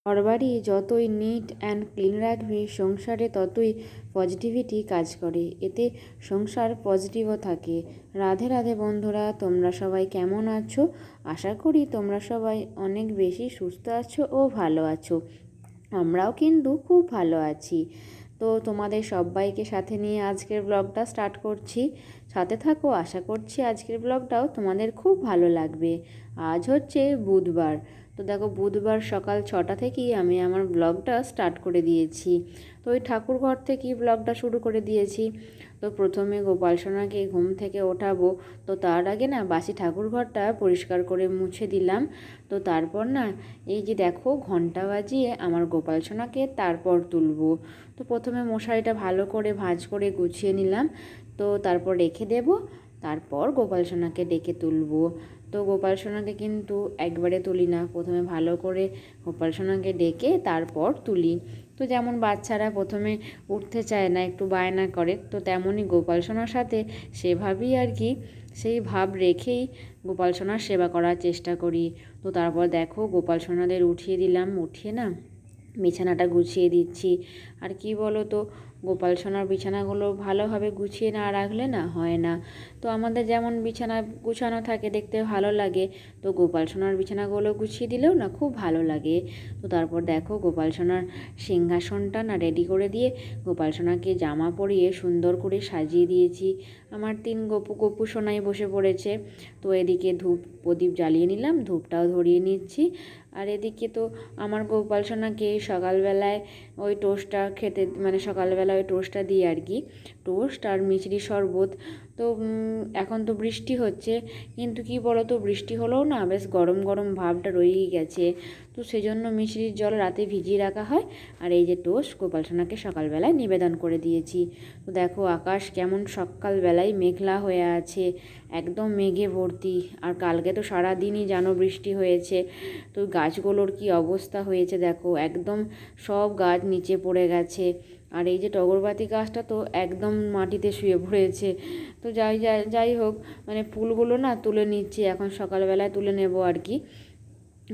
ঘরবাড়ি যতই neat and clean রাখবি সংসারে ততই পজিটিভিটি কাজ করে, এতে সংসার পজিটিভও থাকে। রাধে রাধে বন্ধুরা, তোমরা সবাই কেমন আছো? আশা করি তোমরা সবাই অনেক বেশি সুস্থ আছো ও ভালো আছো। আমরাও কিন্তু খুব ভালো আছি। তো তোমাদের সবাইকে সাথে নিয়ে আজকের ব্লগটা স্টার্ট করছি। সাথে থাকো, আশা করছি আজকের ব্লগটাও তোমাদের খুব ভালো লাগবে। আজ হচ্ছে বুধবার। তো দেখো, বুধবার সকাল 6টা থেকেই আমি আমার ব্লগটা স্টার্ট করে দিয়েছি। তো ওই ঠাকুর ঘর থেকেই ব্লগটা শুরু করে দিয়েছি। তো প্রথমে গোপাল সোনাকে ঘুম থেকে ওঠাবো, তো তার আগে না বাসি ঠাকুর ঘরটা পরিষ্কার করে মুছে দিলাম। তো তারপর না এই যে দেখো, ঘন্টা বাজিয়ে আমার গোপাল সোনাকে তারপর তুলবো। তো প্রথমে মশারিটা ভালো করে ভাঁজ করে গুছিয়ে নিলাম, তো তারপর রেখে দেব। তারপর গোপাল সোনাকে ডেকে তুলবো। তো গোপাল সোনাকে কিন্তু একবারে তুলি না, প্রথমে ভালো করে গোপাল সোনাকে ডেকে তারপর তুলি। তো যেমন বাচ্চারা প্রথমে উঠতে চায় না, একটু বায়না করে, তো তেমনই গোপাল সোনার সাথে সেভাবেই আর কি, সেই ভাব রেখেই গোপাল সোনার সেবা করার চেষ্টা করি। তো তারপর দেখো, গোপাল সোনাদের উঠিয়ে দিলাম, উঠিয়ে না বিছানাটা গুছিয়ে দিচ্ছি। আর কি বলো তো, গোপাল সোনার বিছানাগুলো ভালোভাবে গুছিয়ে না রাখলে না হয় না। তো আমাদের যেমন বিছানা গুছানো থাকে, দেখতে ভালো লাগে, তো গোপাল সোনার বিছানাগুলো গুছিয়ে দিলেও না খুব ভালো লাগে। তো তারপর দেখো, গোপাল সোনার সিংহাসনটা না রেডি করে দিয়ে গোপাল সোনাকে জামা পরিয়ে সুন্দর করে সাজিয়ে দিয়েছি। আমার 3 গপু সোনাই বসে পড়েছে। তো এদিকে ধূপ প্রদীপ জ্বালিয়ে নিলাম, ধূপটাও ধরিয়ে নিচ্ছি। আর এদিকে তো আমার গোপাল সোনাকে সকালবেলায় ওই টোস্টটা খেতে, মানে সকালবেলা ওই টোস্টটা দিই আর কি, টোস্ট আর মিছরি শরবত। তো এখন তো বৃষ্টি হচ্ছে, কিন্তু কি বলো তো, বৃষ্টি হলেও না বেশ গরম গরম ভাবটা রয়েই গেছে। তো সেই জন্য মিছরির জল রাতে ভিজিয়ে রাখা হয়, আর এই যে টোস্ট গোপাল সোনাকে সকালবেলায় নিবেদন করে দিয়েছি। তো দেখো, আকাশ কেমন সকালবেলায় মেঘলা হয়ে আছে, একদম মেঘে ভর্তি। আর কালকে তো সারাদিনই যেন বৃষ্টি হয়েছে। তো গাছগুলোর কি অবস্থা হয়েছে দেখো, একদম সব গাছ নিচে পড়ে গেছে। আর এই যে টগরবাতি গাছটা তো একদম মাটিতে শুয়ে পড়েছে। তো যাই হোক, মানে ফুলগুলো না তুলে নিচ্ছি, এখন সকালবেলায় তুলে নেব আর কি।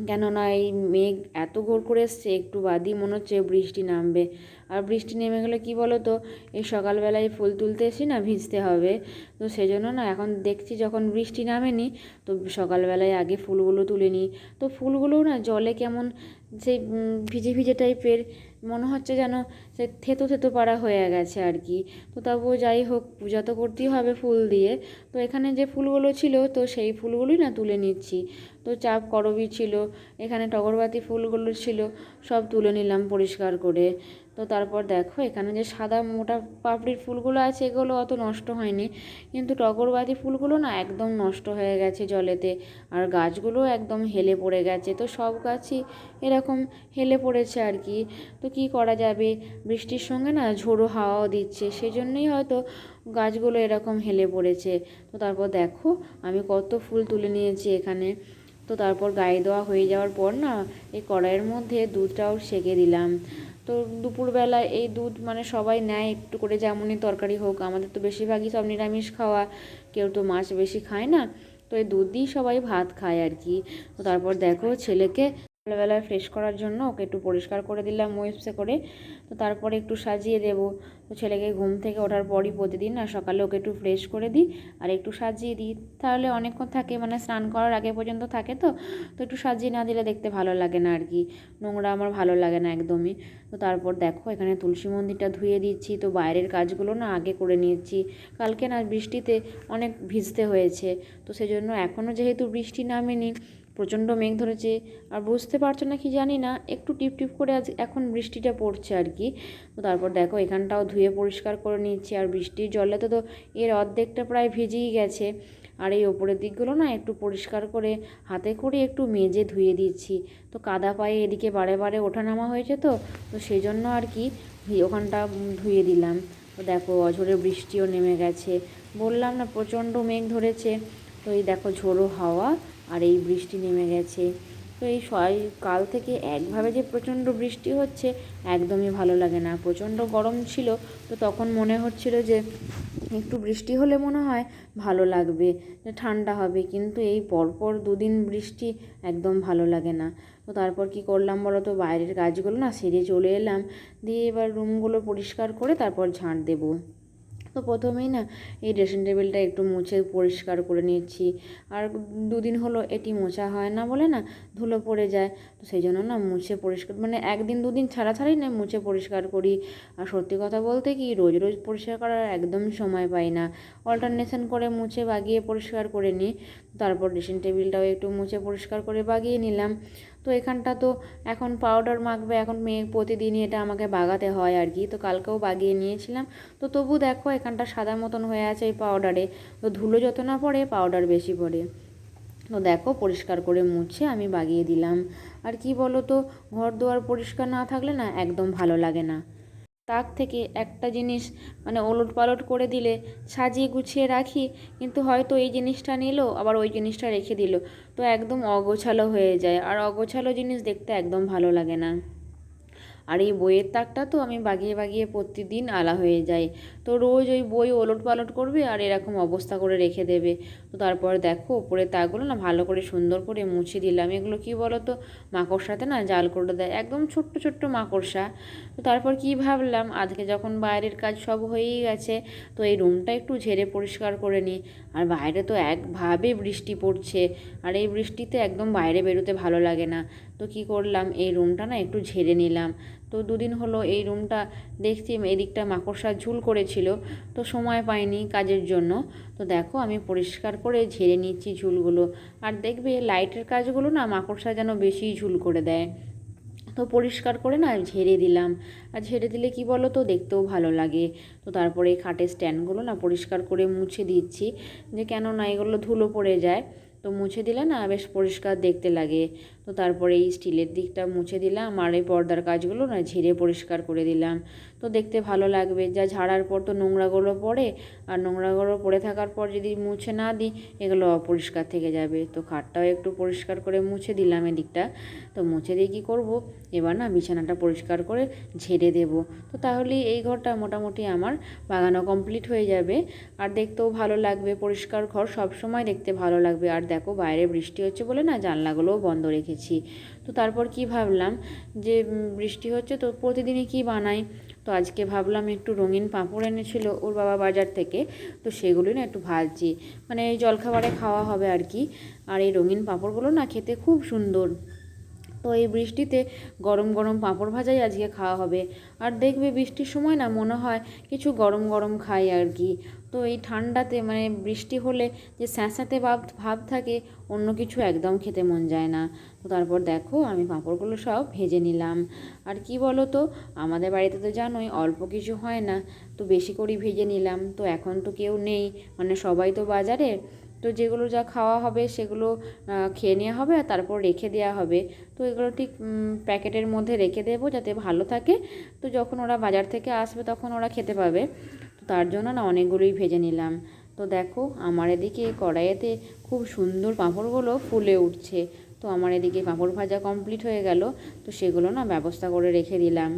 কেননা এই মেঘ এত ঘোর করে এসছে, একটু বাদই মনে হচ্ছে বৃষ্টি নামবে। আর বৃষ্টি নেমে গেলে কি বলো তো, এই সকালবেলায় ফুল তুলতে এসি না, ভিজতে হবে। তো সেজন্য না এখন দেখছি যখন বৃষ্টি নামেনি, তো সকালবেলায় আগে ফুলগুলো তুলে নিই। তো ফুলগুলোও না জলে কেমন সেই ভিজে ভিজে টাইপের মনে হচ্ছে, যেন সে থেতো থেতো পাড়া হয়ে গেছে আর কি। তো তবুও যাই হোক, পূজা তো করতেই হবে ফুল দিয়ে। তো এখানে যে ফুলগুলো ছিল, তো সেই ফুলগুলোই না তুলে নিচ্ছি। তো চাপ করবি ছিল, এখানে টগরবাতি ফুলগুলো ছিল, সব তুলে নিলাম পরিষ্কার করে। তো তারপর দেখো, এখানে যে সাদা মোটা পাপড়ির ফুলগুলো আছে, এগুলো অত নষ্ট হয়নি, কিন্তু টগরবাতি ফুলগুলো না একদম নষ্ট হয়ে গেছে জলেতে। আর গাছগুলো একদম হেলে পড়ে গেছে, তো সব গাছই এরকম হেলে পড়েছে আর কি। তো কি করা যাবে, বৃষ্টির সঙ্গে না ঝোড়ো হাওয়াও দিচ্ছে, সেই জন্যই হয়তো গাছগুলো এরকম হেলে পড়েছে। তো তারপর দেখো, আমি কত ফুল তুলে নিয়েছি এখানে। তো তারপর গায়ে দেওয়া হয়ে যাওয়ার পর না এই কড়াইয়ের মধ্যে দুধটাও সেঁকে দিলাম। তো দুপুরবেলায় এই দুধ মানে সবাই নেয় একটু করে, যেমনই তরকারি হোক, আমাদের তো বেশিরভাগই সব নিরামিষ খাওয়া, কেউ তো মাছ বেশি খায় না। তো এই দুধ দিয়েই সবাই ভাত খায় আর কি। তো তারপর দেখো, ছেলেকে সকালবেলায় ফ্রেশ করার জন্য ওকে একটু পরিষ্কার করে দিলাম ওয়েপসে করে। তো তারপরে একটু সাজিয়ে দেবো। তো ছেলেকে ঘুম থেকে ওঠার পরই প্রতিদিন না সকালে ওকে একটু ফ্রেশ করে দিই আর একটু সাজিয়ে দিই, তাহলে অনেকক্ষণ থাকে, মানে স্নান করার আগে পর্যন্ত থাকে। তো তো একটু সাজিয়ে না দিলে দেখতে ভালো লাগে না আর কি, নোংরা আমার ভালো লাগে না একদমই। তো তারপর দেখো, এখানে তুলসী মন্দিরটা ধুয়ে দিচ্ছি। তো বাইরের কাজগুলো না আগে করে নিচ্ছি, কালকে না বৃষ্টিতে অনেক ভিজতে হয়েছে। তো সেজন্য এখনও যেহেতু বৃষ্টি নামেনি, প্রচণ্ড মেঘ ধরেছে, আর বুঝতে পারছো না কি জানি না, একটু টিপ টিপ করে আজ এখন বৃষ্টিটা পড়ছে আর কি। তো তারপর দেখো, এখানটাও ধুয়ে পরিষ্কার করে নিচ্ছি। আর বৃষ্টির জলে তো এর অর্ধেকটা প্রায় ভিজেই গেছে। আর এই ওপরের দিকগুলো না একটু পরিষ্কার করে হাতে করে একটু মেজে ধুয়ে দিচ্ছি। তো কাদা পায়ে এদিকে বারে বারে ওঠানামা হয়েছে, তো তো সেই জন্য আর কি ওখানটা ধুয়ে দিলাম। তো দেখো, অঝোরে বৃষ্টিও নেমে গেছে, বললাম না প্রচণ্ড মেঘ ধরেছে। তো এই দেখো, ঝোড়ো হাওয়া আর এই বৃষ্টি নেমে গেছে। তো এই কাল থেকে একভাবে যে প্রচণ্ড বৃষ্টি হচ্ছে একদমই ভালো লাগে না। প্রচণ্ড গরম ছিল, তো তখন মনে হচ্ছিল যে একটু বৃষ্টি হলে মনে হয় ভালো লাগবে, ঠান্ডা হবে, কিন্তু এই পরপর দুদিন বৃষ্টি একদম ভালো লাগে না। তো তারপর কি করলাম বলো তো, বাইরের কাজগুলো না সেরে চলে এলাম, দিয়ে এবার রুমগুলো পরিষ্কার করে তারপর ঝাঁট দেবো। তো প্রথমেই না এই ড্রেসিং টেবিলটা একটু মুছে পরিষ্কার করে নিচ্ছি। আর দুদিন হলো এটি মোছা হয় না বলে না ধুলো পড়ে যায়, তো সেই জন্য না মুছে পরিষ্কার মানে একদিন দুদিন ছাড়া ছাড়াই না মুছে পরিষ্কার করি। আর সত্যি কথা বলতে কি রোজ রোজ পরিষ্কার করার একদমই সময় পাই না, অল্টারনেশন করে মুছে বাগিয়ে পরিষ্কার করে নিই। তারপর ড্রেসিং টেবিলটাও একটু মুছে পরিষ্কার করে বাগিয়ে নিলাম। তো এখানটা তো এখন পাউডার মাখবে, এখন প্রতিদিনই এটা আমাকে বাগাতে হয় আর কি, তো কালকেও বাগিয়ে নিয়েছিলাম। তো তবু দেখো এখানটা সাদা মতন হয়ে আছে এই পাউডারে, তো ধুলো যত না পড়ে পাউডার বেশি পড়ে। তো দেখো পরিষ্কার করে মুছে আমি বাগিয়ে দিলাম। আর কি বলো তো, ঘর দুয়ার পরিষ্কার না থাকলে না একদম ভালো লাগে না। তাক থেকে একটা জিনিস মানে ওলটপালট করে দিলে সাজিয়ে গুছিয়ে রাখি, কিন্তু হয়তো এই জিনিসটা নিল আবার ওই জিনিসটা রেখে দিল, তো একদম অগোছালো হয়ে যায়, আর অগোছালো জিনিস দেখতে একদম ভালো লাগে না। আর এই বইয়ের তাকটা তো আমি বাগিয়ে বাগিয়ে প্রতিদিন আলা হয়ে যায়, তো রোজ ওই বই ওলটপালট করবে আর এরকম অবস্থা করে রেখে দেবে। তো তারপর দেখো উপরের তাকগুলো না ভালো করে সুন্দর করে মুছে দিলাম। এগুলো কি বলো তো, মাকড়সাতে না জাল করে দেয়, একদম ছোট্ট ছোট্ট মাকড়সা। তো তারপর কি ভাবলাম, আজকে যখন বাইরের কাজ সব হয়েই গেছে, তো এই রুমটা একটু ঝেড়ে পরিষ্কার করে নিই। আর বাইরে তো একভাবে বৃষ্টি পড়ছে, আর এই বৃষ্টিতে একদম বাইরে বেরোতে ভালো লাগে না। তো কি করলাম, এই রুমটা না একটু ঝেড়ে নিলাম। তো দুদিন হলো এই রুমটা দেখছি এদিকটা মাকড়সা ঝুল করেছিল, তো সময় পাইনি কাজের জন্য। তো দেখো আমি পরিষ্কার করে ঝেড়ে নিচ্ছি ঝুলগুলো। আর দেখবে লাইটের কাজগুলো না মাকড়সা যেন বেশি ঝুল করে দেয়, তো পরিষ্কার করে না ঝেড়ে দিলাম। আর ঝেড়ে দিলে কি বলো তো, দেখতেও ভালো লাগে। তো তারপরে এই খাটের স্ট্যান্ডগুলো না পরিষ্কার করে মুছে দিচ্ছি, যে কেন না এগুলো ধুলো পড়ে যায়, তো মুছে দিলে না বেশ পরিষ্কার দেখতে লাগে। তো তারপরে এই স্টিলের দিকটা মুছে দিলাম, আর এই পর্দার কাজগুলো না ঝেড়ে পরিষ্কার করে দিলাম, তো দেখতে ভালো লাগবে। যা ঝাড়ার পর তো নোংরাগুলো পড়ে, আর নোংরাগুলো পড়ে থাকার পর যদি মুছে না দিই এগুলো অপরিষ্কার থেকে যাবে। তো খাটটাও একটু পরিষ্কার করে মুছে দিলাম এদিকটা। তো মুছে দিয়ে কী করবো, এবার না বিছানাটা পরিষ্কার করে ঝেড়ে দেবো। তো তাহলেই এই ঘরটা মোটামুটি আমার বাগানো কমপ্লিট হয়ে যাবে, আর দেখতেও ভালো লাগবে। পরিষ্কার ঘর সবসময় দেখতে ভালো লাগবে। আর দেখো বাইরে বৃষ্টি হচ্ছে বলে না জানলাগুলোও বন্ধ রেখেছি। তো তারপর কি ভাবলাম যে বৃষ্টি হচ্ছে তো প্রতিদিনই কি বানাই, তো আজকে ভাবলাম একটু রঙিন পাঁপড় এনেছিল ওর বাবা বাজার থেকে, তো সেগুলোই না একটু ভাজছি, মানে এই জলখাবারে খাওয়া হবে আর কি। আর এই রঙিন পাঁপড়গুলো না খেতে খুব সুন্দর, তো এই বৃষ্টিতে গরম গরম পাঁপড় ভাজাই আজকে খাওয়া হবে। আর দেখবে বৃষ্টির সময় না মনে হয় কিছু গরম গরম খাই আর কি। তো এই ঠান্ডাতে মানে বৃষ্টি হলে যে স্যাঁতস্যাঁতে ভাব থাকে, অন্য কিছু একদম খেতে মন যায় না। তো তারপর দেখো আমি পাঁপড়গুলো সব ভেজে নিলাম। আর কি বলো তো, আমাদের বাড়িতে তো জানোই অল্প কিছু হয় না, তো বেশি করেই ভেজে নিলাম। তো এখন তো কেউ নেই, মানে সবাই তো বাজারে, তো যেগুলো যা খাওয়া হবে সেগুলো খেয়ে নেওয়া হবে আর তারপর রেখে দেওয়া হবে। তো এগুলো ঠিক প্যাকেটের মধ্যে রেখে দেবো যাতে ভালো থাকে, তো যখন ওরা বাজার থেকে আসবে তখন ওরা খেতে পাবে। তো তার জন্য না অনেকগুলোই ভেজে নিলাম। তো দেখো আমার এদিকে কড়াইয়েতে খুব সুন্দর পাঁপড়গুলো ফুলে উঠছে। তো আমার এদিকে পাঁপড় ভাজা কমপ্লিট হয়ে গেল, তো সেগুলো না ব্যবস্থা করে রেখে দিলাম।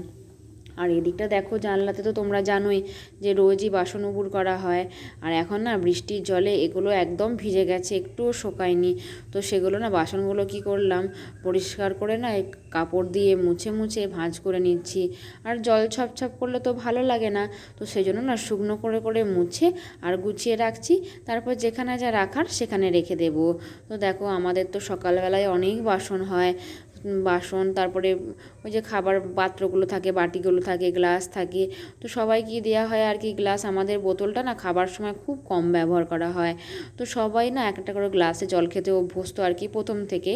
আর এদিকটা দেখো জানলাতে তো তোমরা জানোই যে রোজই বাসন উবুর করা হয়, আর এখন না বৃষ্টির জলে এগুলো একদম ভিজে গেছে, একটুও শোকায়নি। তো সেগুলো না বাসনগুলো কি করলাম, পরিষ্কার করে না এই কাপড় দিয়ে মুছে মুছে ভাঁজ করে নিচ্ছি। আর জল ছপছপ করলে তো ভালো লাগে না, তো সেই জন্য না শুকনো করে করে মুছে আর গুছিয়ে রাখছি, তারপর যেখানে যা রাখার সেখানে রেখে দেবো। তো দেখো আমাদের তো সকালবেলায় অনেক বাসন হয়, বাসন, তারপরে ওই যে খাবার পাত্রগুলো থাকে, বাটিগুলো থাকে, গ্লাস থাকে, তো সবাইকে দেওয়া হয় আর কি গ্লাস। আমাদের বোতলটা না খাবার সময় খুব কম ব্যবহার করা হয়, তো সবাই না একটা করে গ্লাসে জল খেতে অভ্যস্ত আর কি প্রথম থেকে।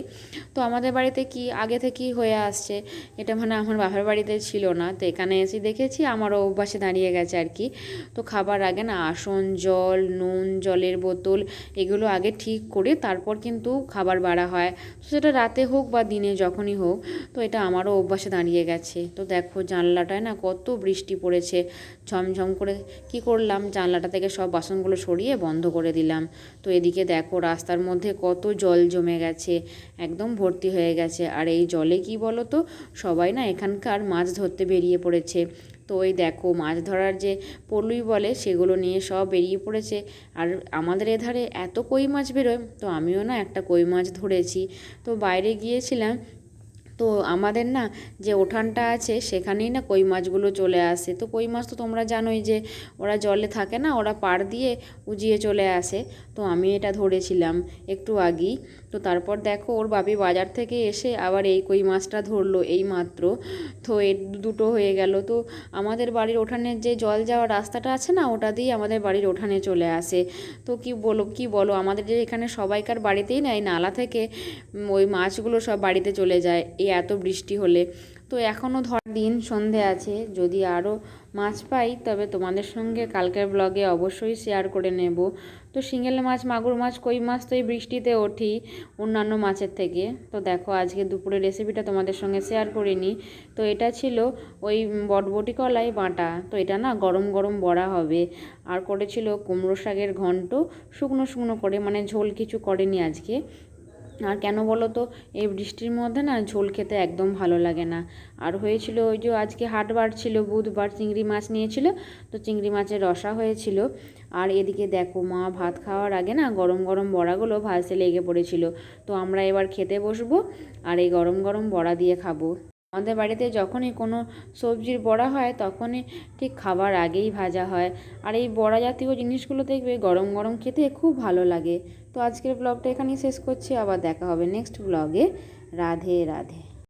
তো আমাদের বাড়িতে কি আগে থেকেই হয়ে আসছে, এটা মানে আমার বাপের বাড়িতে ছিল না, তো এখানে এসে দেখেছি আমারও অভ্যাসে দাঁড়িয়ে গেছে আর কি। তো খাবার আগে না আসন, জল, নুন, জলের বোতল এগুলো আগে ঠিক করে তারপর কিন্তু খাবার বাড়া হয়, তো সেটা রাতে হোক বা দিনে যখন যখনই হোক, তো এটা আমারও অভ্যাসে দাঁড়িয়ে গেছে। তো দেখো জানলাটায় না কত বৃষ্টি পড়েছে, ঝমঝম করে। কি করলাম, জানলাটা থেকে সব বাসনগুলো সরিয়ে বন্ধ করে দিলাম। তো এদিকে দেখো রাস্তার মধ্যে কত জল জমে গেছে, একদম ভর্তি হয়ে গেছে। আর এই জলে কি বলো তো, সবাই না এখানকার মাছ ধরতে বেরিয়ে পড়েছে। তো ওই দেখো মাছ ধরার যে পলুই বলে সেগুলো নিয়ে সব বেরিয়ে পড়েছে। আর আমাদের এধারে এত কই মাছ বেরোয়, তো আমিও না একটা কই মাছ ধরেছি। তো বাইরে গিয়েছিলাম, তো আমাদের না যে উঠানটা আছে সেখানেই না কই মাছগুলো চলে আসে। তো কই মাছ তো তোমরা জানোই যে ওরা জলে থাকে না, ওরা পাড় দিয়ে উজিয়ে চলে আসে। তো আমি এটা ধরেছিলাম একটু আগেই। তো তারপর দেখো ওর বাপি বাজার থেকে এসে আবার এই কই মাছটা ধরলো এই মাত্র। তো এর দুটো হয়ে গেল। তো আমাদের বাড়ির ওঠানের যে জল যাওয়ার রাস্তাটা আছে না, ওটা দিয়ে আমাদের বাড়ির ওঠানে চলে আসে। তো কি বলো আমাদের যে এখানে সবাইকার বাড়িতেই না এই নালা থেকে ওই মাছগুলো সব বাড়িতে চলে যায় এই এত বৃষ্টি হলে। তো এখনও দিন সন্ধে আছে, যদি আরও মাছ পাই তবে তোমাদের সঙ্গে কালকের ব্লগে অবশ্যই শেয়ার করে নেব। তো শিঙেল মাছ, মাগুর মাছ, কই মাছ তো এই বৃষ্টিতে ওঠেই অন্যান্য মাছের থেকে। তো দেখো আজকে দুপুরের রেসিপিটা তোমাদের সঙ্গে শেয়ার করিনি। তো এটা ছিল ওই বটবটি কলাই বাটা। তো এটা না গরম গরম বড়া হবে। আর করেছিল কুমড়ো শাকের ঘন্ট, শুকনো শুকনো করে, মানে ঝোল কিছু করেনি আজকে। আর কেন বলো তো, এই বৃষ্টির মধ্যে না ঝোল খেতে একদম ভালো লাগে না। আর হয়েছিল ওই যে আজকে হাটবার ছিল, বুধবার, চিংড়ি মাছ নিয়েছিল, তো চিংড়ি মাছের রসা হয়েছিল। আর এদিকে দেখো মা ভাত খাওয়ার আগে না গরম গরম বড়াগুলো ভাজতে লেগে পড়েছিল। তো আমরা এবার খেতে বসবো আর এই গরম গরম বড়া দিয়ে খাবো। আমাদের বাড়িতে যখনই কোনো সবজির বড়া হয় তখনই ঠিক খাবার আগেই ভাজা হয়। আর এই বড়া জাতীয় জিনিসগুলো দেখবে গরম গরম খেতে খুব ভালো লাগে। তো আজকের ব্লগটা এখানেই শেষ করছি, আবার দেখা হবে নেক্সট ব্লগে। রাধে রাধে।